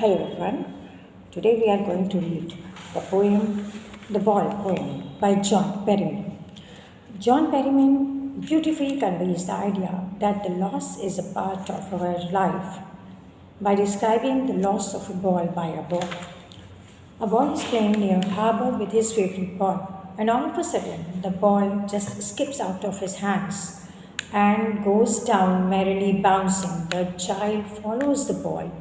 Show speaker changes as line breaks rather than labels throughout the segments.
Hello everyone. Today we are going to read the poem The Ball Poem by John Perryman. John Perryman beautifully conveys the idea that the loss is a part of our life by describing the loss of a ball by a boy. A boy is playing near a harbor with his favorite ball, and all of a sudden the ball just skips out of his hands and goes down merrily bouncing. The child follows the ball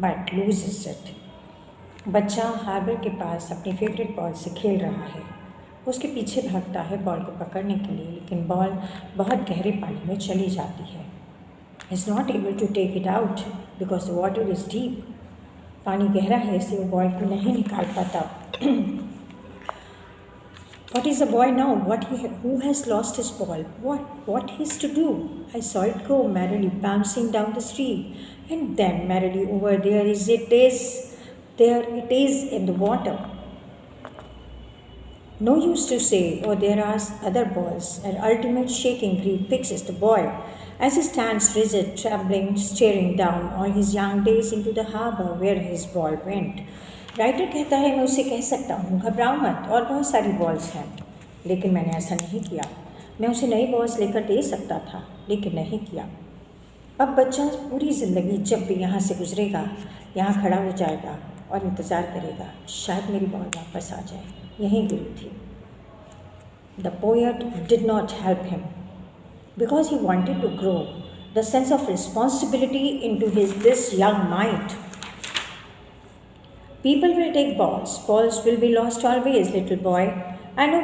but loses it. बच्चा harbour के पास अपनी favourite ball से खेल रहा है। उसके पीछे भागता है बॉल को पकड़ने के लिए, लेकिन बॉल बहुत गहरे पानी में चली जाती है। Is not able to take it out because the water is deep. पानी गहरा है इसलिए वो बॉल को नहीं निकाल पाता। What is the boy now? Who has lost his ball? What he is to do? I saw it go merrily bouncing down the street, and then merrily over there it is in the water. No use to say, oh, there are other balls. An ultimate shaking grief fixes the boy as he stands rigid, trembling, staring down all his young days into the harbor where his ball went. Writer कहता है मैं उसे कह सकता हूँ घबराओ मत, और बहुत सारी बॉल्स हैं, लेकिन मैंने ऐसा नहीं किया। मैं उसे नई बॉल्स लेकर दे सकता था, लेकिन नहीं किया। अब बच्चा पूरी ज़िंदगी जब भी यहाँ से गुजरेगा यहाँ खड़ा हो जाएगा और इंतज़ार करेगा, शायद मेरी बॉल वापस आ जाए, यहीं गिरी थी। The poet did not help him because he wanted to grow the sense of responsibility into this young mind. People will take balls. Balls will be lost always, little boy. And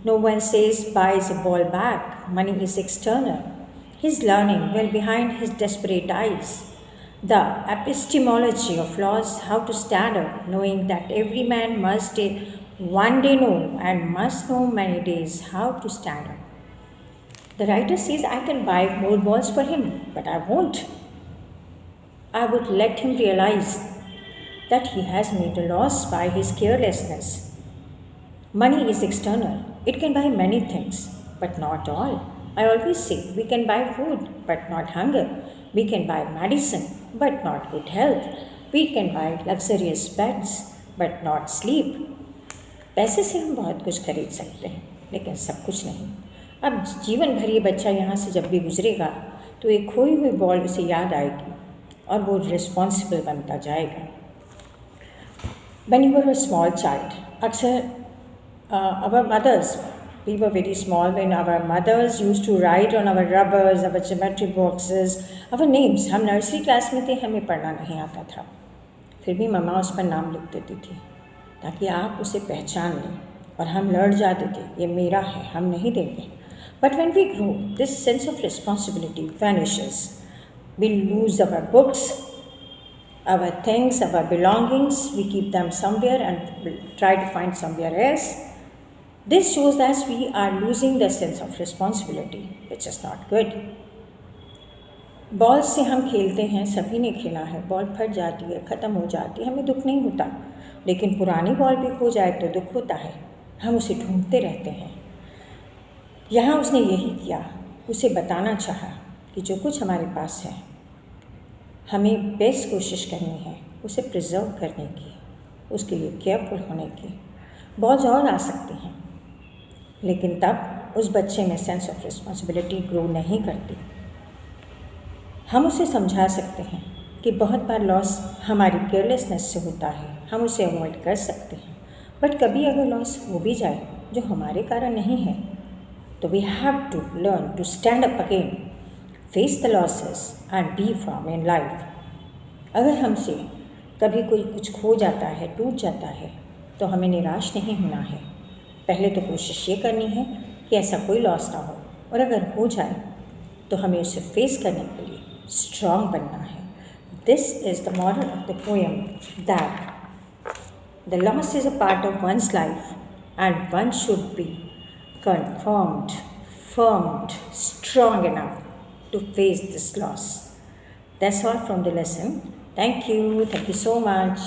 no one says buys a ball back. Money is external. He's learning well behind his desperate eyes. The epistemology of laws, how to stand up, knowing that every man must one day know and must know many days how to stand up. The writer says I can buy more balls for him, but I won't. I would let him realize that he has made a loss by his carelessness. Money is external. It can buy many things, but not all. I always say we can buy food, but not hunger. We can buy medicine, but not good health. We can buy luxurious beds, but not sleep. पैसे से हम बहुत कुछ खरीद सकते हैं, लेकिन सब कुछ नहीं। अब जीवन भर ये बच्चा यहाँ से जब भी गुजरेगा तो एक खोई हुई बॉल उसे याद आएगी और वो रिस्पॉन्सिबल बनता जाएगा। When you were a small child, our mothers, we were very small when our mothers used to write on our rubbers, our geometry boxes, our names. हम नर्सरी क्लास में थे, हमें पढ़ना नहीं आता था, फिर भी मम्मा उस पर नाम लिख देती थी ताकि आप उसे पहचान लें, और हम लड़ जाते थे, ये मेरा है, हम नहीं देंगे। But when we grow, this sense of responsibility vanishes. We lose our books, our things, our belongings, we keep them somewhere and try to find somewhere else. This shows that we are losing the sense of responsibility, which is not good. Ball से हम खेलते हैं, सभी ने खेला है, ball फट जाती है, ख़त्म हो जाती है, हमें दुख नहीं होता, लेकिन पुरानी बॉल भी खो जाए तो दुख होता है, हम उसे ढूंढते रहते हैं। यहाँ उसने यही किया, उसे बताना चाहा कि जो कुछ हमारे पास है हमें बेस्ट कोशिश करनी है उसे प्रिजर्व करने की, उसके लिए केयरफुल होने की। बॉल्स और आ सकती हैं, लेकिन तब उस बच्चे में सेंस ऑफ रिस्पॉन्सिबिलिटी ग्रो नहीं करती। हम उसे समझा सकते हैं कि बहुत बार लॉस हमारी केयरलेसनेस से होता है, हम उसे अवॉइड कर सकते हैं, बट कभी अगर लॉस हो भी जाए जो हमारे कारण नहीं है तो we have to learn to stand up again, face the losses and be firm in life. अगर हमसे कभी कोई कुछ खो जाता है, टूट जाता है, तो हमें निराश नहीं होना है। पहले तो कोशिश ये करनी है कि ऐसा कोई लॉस ना हो, और अगर हो जाए तो हमें उसे फेस करने के लिए स्ट्रांग बनना है। This is the moral of the poem that the loss is a part of one's life and one should be confirmed, firmed, strong enough to face this loss. That's all from the lesson. Thank you so much.